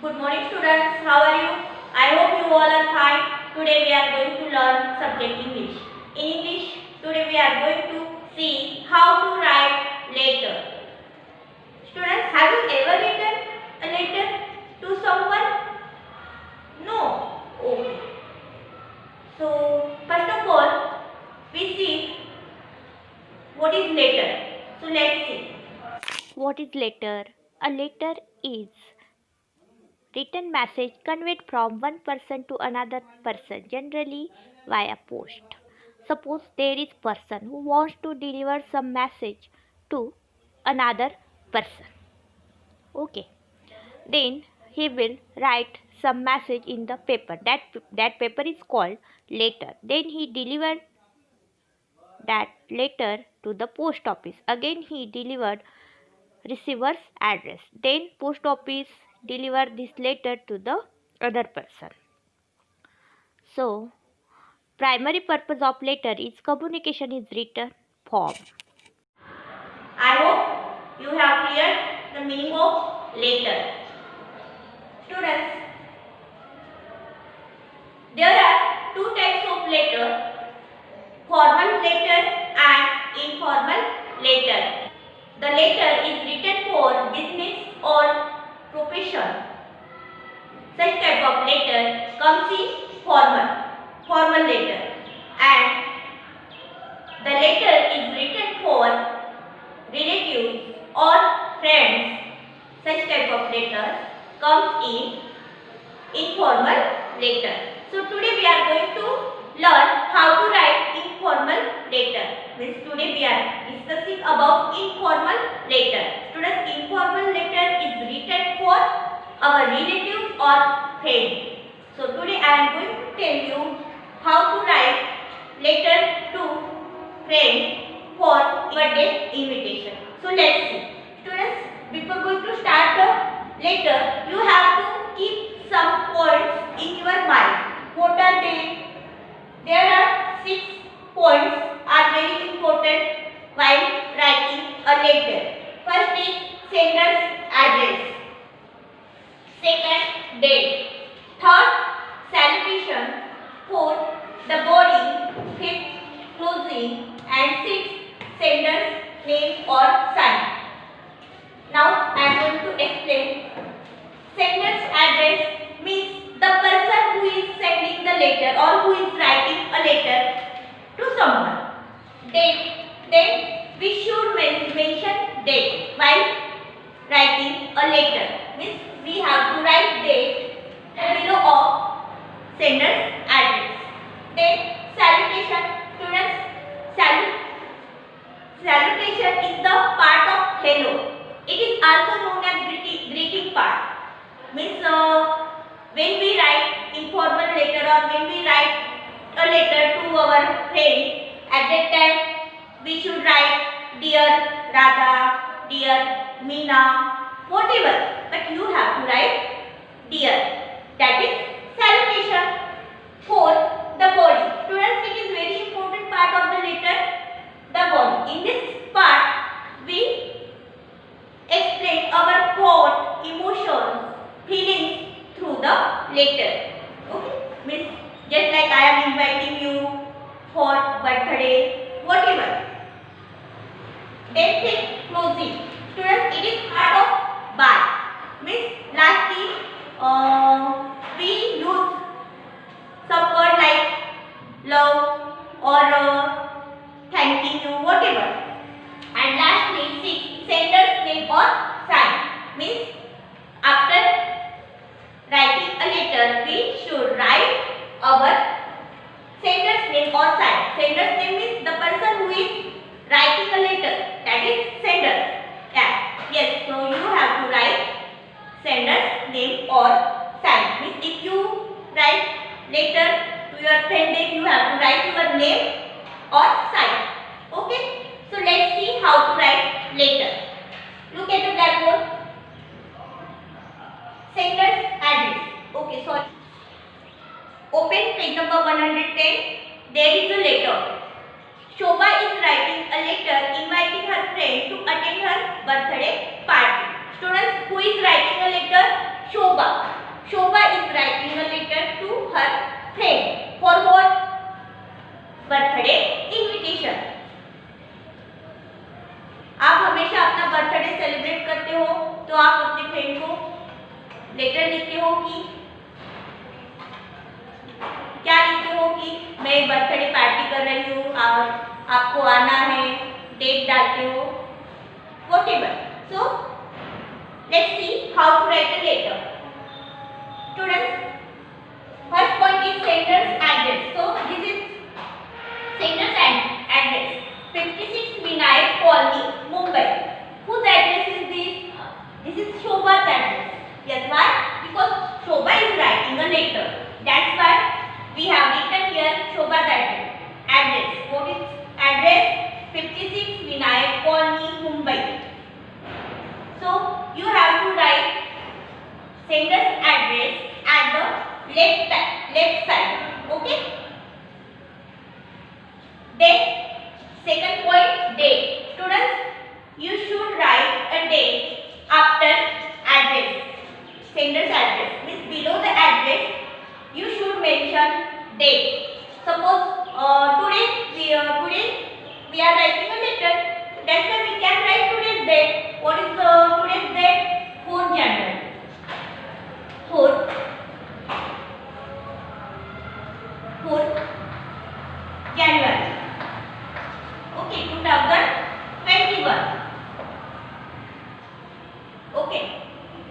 Good morning students, how are you? I hope you all are fine. Today we are going to learn subject English. In English, today we are going to see how to write letter. Students, have you ever written a letter to someone? No? Okay. So, first of all, we see what is letter. So, let's see. What is letter? A letter is written message conveyed from one person to another person, generally via post. Suppose there is person who wants to deliver some message to another person. Okay. Then he will write some message in the paper. That paper is called letter. Then he delivered that letter to the post office. Again he delivered receiver's address. Then post office deliver this letter to the other person. So primary purpose of letter is communication is written form. I hope you have cleared the meaning of letter. Students, there are two types of letter, formal letter and informal letter. The letter is written for business or profession. Such type of letter comes in formal letter, and the letter is written for relatives or friends. Such type of letter comes in informal letter. So today we are going to learn how to write informal letter. Means today we are discussing about informal letter. Students, informal letter is written for our relatives or friends. So today I am going to tell you how to write letter to friend for birthday invitation. So let's see. Students, before going to start the letter, you have to keep some points in your mind. What are they? There are 6 points are very important while writing a letter. First is sender's address. Second, date. Third, salutation. Fourth, the body. Fifth, closing. And sixth, sender's name or sign. Now I am going to explain. Sender's address means the person who is sending the letter or who is writing a letter to someone. Date. Then we should mention date while writing a letter. Means we have to write date below of sender's address. Then salutation. Students, salutation is the part of hello. It is also known as greeting part. Means when we write informal letter or when we write a letter to our friend, at that time we should write dear Radha, dear Meena, whatever. But you have to write dear. That is salutation. Fourth, the body. Students, it is very important part of the letter, the body. In this part, we explain our thought, emotions, feelings through the letter. Okay? Means just like I am inviting you for birthday, whatever. Then take closing. Students, it is part of by. Means lastly, we use some word like love or thanking you, whatever. And lastly, six, sender's name or sign. Means after writing a letter, we should write our sender's name or sign. Sender's name means the person who is writing a letter. That is sender. Yeah. Yes. So you have to write sender's name or sign. Means if you write letter to your friend, then you have to write your name or sign. Okay. So let's see how to write letter. Look at the blackboard. Sender's address. Okay, sorry. Open page number 110. There is a letter. Shobha is writing a letter inviting her friend to attend her birthday party. Students, who is writing a letter? Shobha. Shobha is writing a letter to her friend. For what? Birthday invitation. आप हमेशा अपना birthday celebrate करते हो तो आप अपने friend को letter लिखते हो कि क्या लिखते हो कि मैं बर्थडे पार्टी कर रही हूँ और आपको आना है, डेट डालते हो, whatever. So let's see how to write a letter. Students, first point is sender's address. So this is sender's address. 56 Vinayak Colony, Mumbai. Whose address is this? This is Shobha's address. Yes, why? Because Shobha is writing a letter. That's why we have written here Shobha's address. What is address? 56 Vinayak Colony, Mumbai. So you have to write sender's address at the left side. Okay. Then second point, date. Students, you should write a date after address. Sender's address means below the address you should mention date. Suppose today we are writing a letter. That's why we can write today's date. What is today's date? 4th January. 4th January. Okay, 2021. Okay.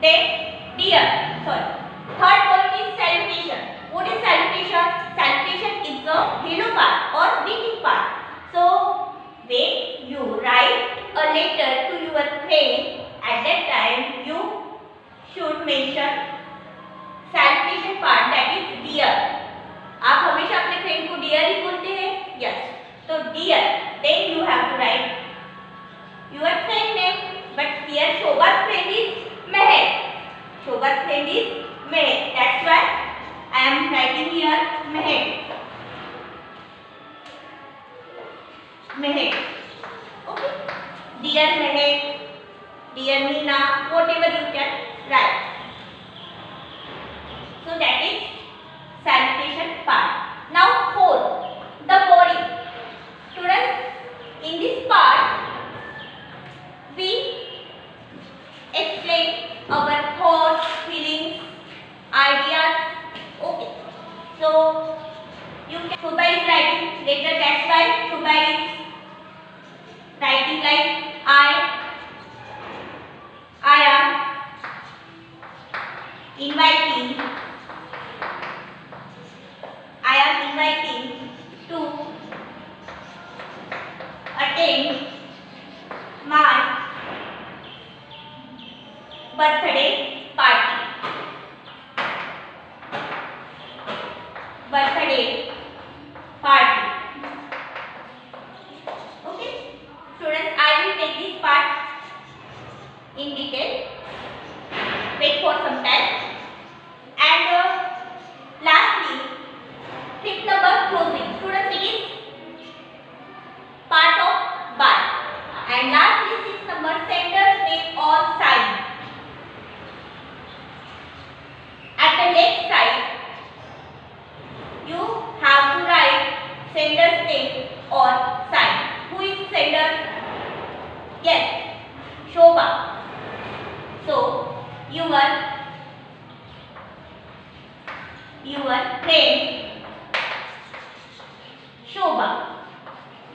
Then dear. Sorry. Third point is salutation. What is salutation? Salutation is the hello part or greeting part. So when you write a letter to your friend, at that time you should mention salutation part, that is dear. आप हमेशा अपने friend को dear ही बोलते हैं. Yes. तो dear. Then you have to write your friend name. But here Shobha's friend is Mehek. Shobha's friend is Mehek. That's why I am writing here Mehek. Mehek. Okay. Dear Mehek, dear Meena, whatever you can write. So that is salutation part. Now fourth, the body. Students, in this part we explain our thoughts, feelings, ideas. Okay. So Shobha is writing letter. That's why Shobha is writing like I am inviting to attend my birthday party. Okay. Students, I will take this part in detail. Wait for some time. And lastly, fifth number, closing. Students, it is part of bar. And lastly, sixth number, sender's name or sign. At the left side, you have to write sender's name or sign. Who is sender? Yes, Shobha. So your friend Shobha.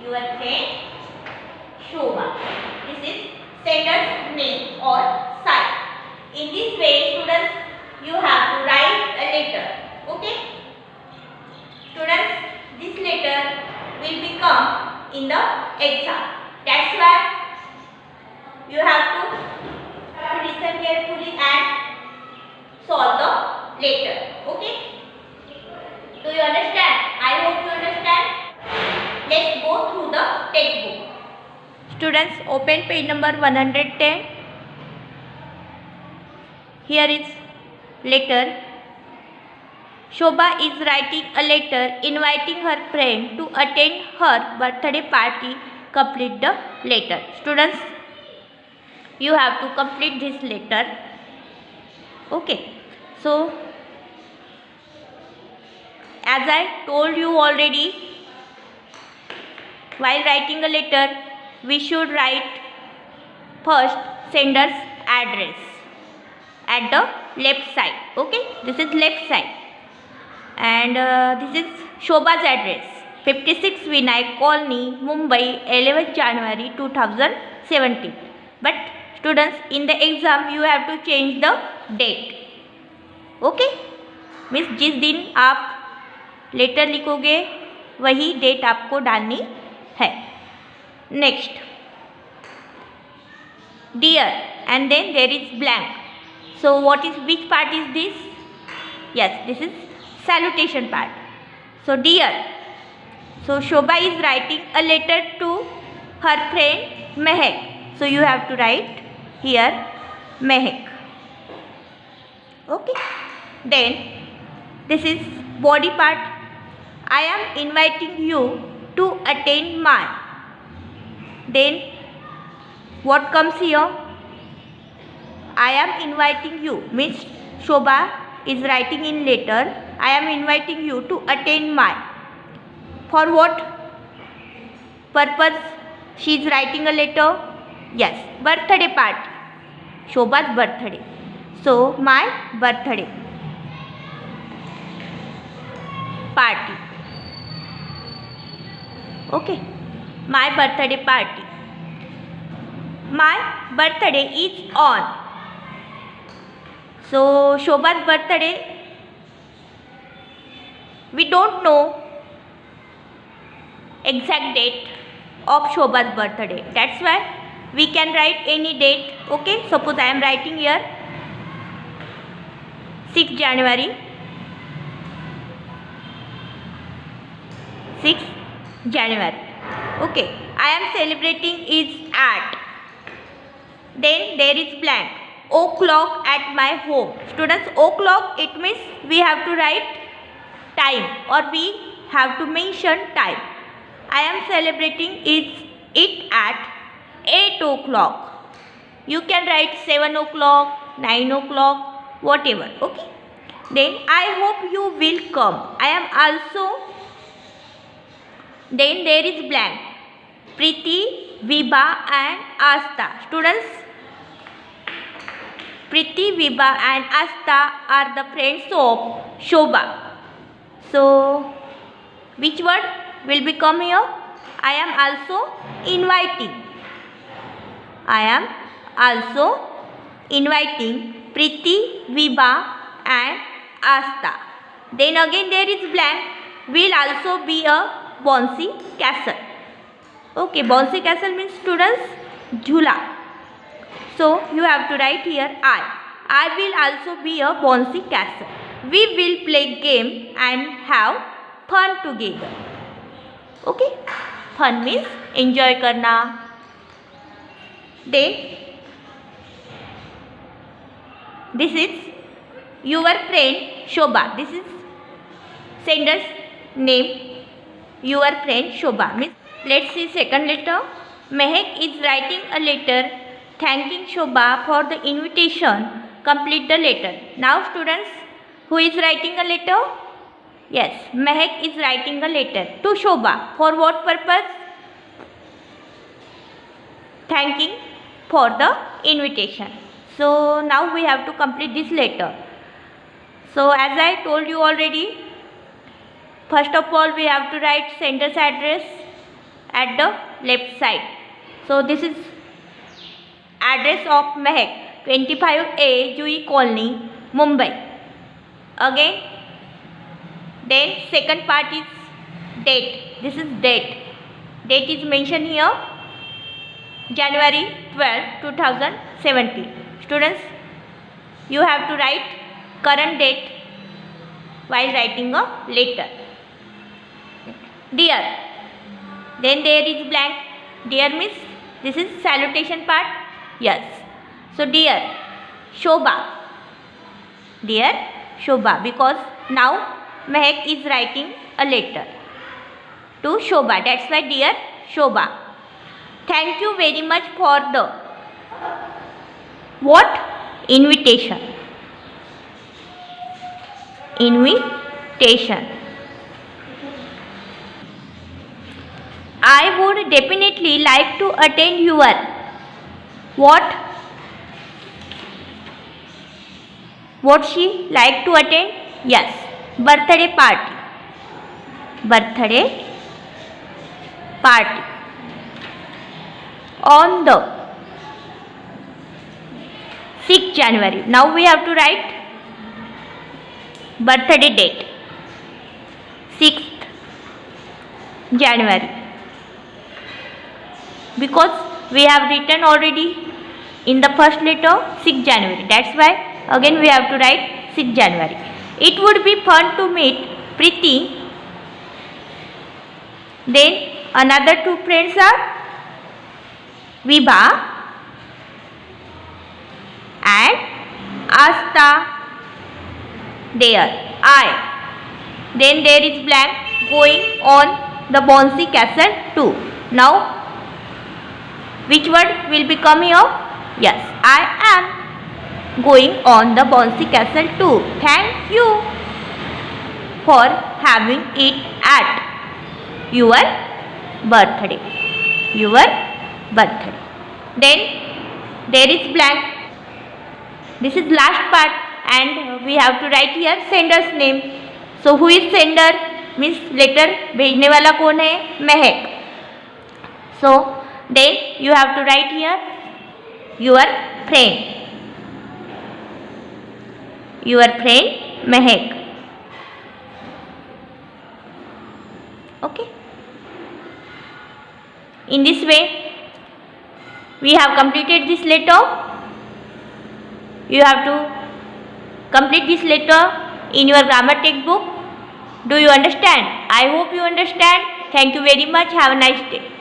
Your friend Shobha. This is sender's name or sign. In this way, students, you have to write a letter. Okay? Students, this letter will become in the exam. That's why you have to listen carefully and solve the letter. Okay? Do you understand? I hope you understand. Let's go through the textbook. Students, open page number 110. Here is letter. Shobha is writing a letter inviting her friend to attend her birthday party. Complete the letter. Students, you have to complete this letter. Okay, so as I told you already, while writing a letter we should write first sender's address at the left side. Okay, this is left side, and this is Shobha's address, 56 Vinayak Colony, Mumbai, 11th January 2017. But students, in the exam you have to change the date. Okay, means जिस दिन आप letter लिखोगे वही date आपको डालनी है. Next, dear, and then there is blank. So what is, which part is this? Yes, this is salutation part. So dear, so Shobha is writing a letter to her friend Mehak. So you have to write here Mehak. Okay, then this is body part. I am inviting you to attend my. Then what comes here? I am inviting you means Shobha is writing in letter, I am inviting you to attend my. For what purpose she is writing a letter? Yes, birthday party, Shobha's birthday. So my birthday party. Okay, my birthday party. My birthday is on. So Shobha's birthday, we don't know exact date of Shobha's birthday. That's why we can write any date. Okay, suppose I am writing here 6 January. 6 January. Okay, I am celebrating is at. Then there is blank. O'clock at my home. Students, o'clock, it means we have to write time or we have to mention time. I am celebrating it at 8 o'clock. You can write 7 o'clock, 9 o'clock, whatever. Okay. Then I hope you will come. I am also. Then there is blank. Preeti, Vibha and Asta. Students, Preeti, Vibha and Asta are the friends of Shobha. So which word will become here? I am also inviting. I am also inviting Preeti, Vibha and Asta. Then again there is blank. Will also be a bouncy castle. Okay, bouncy castle means students jhula. So you have to write here I will also be a bouncy castle. We will play game and have fun together. Okay, fun means enjoy karna. Then this is your friend Shobha. This is sender's name, your friend Shobha. Means let's see second letter. Mehak is writing a letter thanking Shobha for the invitation. Complete the letter. Now students, who is writing a letter? Yes, Mehak is writing a letter to Shobha. For what purpose? Thanking for the invitation. So now we have to complete this letter. So as I told you already, first of all we have to write sender's address at the left side. So this is address of Mehak, 25A Jui Colony, Mumbai. Again, then second part is date. This is date. Date is mentioned here, January 12, 2017. Students, you have to write current date while writing a letter. Dear. Then there is blank. Dear means this is salutation part. Yes. So dear Shobha. Dear Shobha, because now Mehak is writing a letter to Shobha. That's why dear Shobha. Thank you very much for the what? Invitation. invitation. I would definitely like to attend your what? What she like to attend? Yes, birthday party. Birthday party. On the 6th January. Now we have to write birthday date. 6th January. Because we have written already in the first letter 6th January. That's why again we have to write 6th January. It would be fun to meet Preeti. Then another two friends are Vibha and Asta. There I. Then there is blank going on the bouncy castle too. Now which word will become here? Yes, I am going on the bouncy castle too. Thank you for having it at your birthday. Your birthday. Then there is blank. This is last part and we have to write here sender's name. So who is sender? Means letter भेजने वाला कौन है? महक. So then you have to write here your friend. Your friend Mahek. Okay. In this way we have completed this letter. You have to complete this letter in your grammar textbook. Do you understand? I hope you understand. Thank you very much. Have a nice day.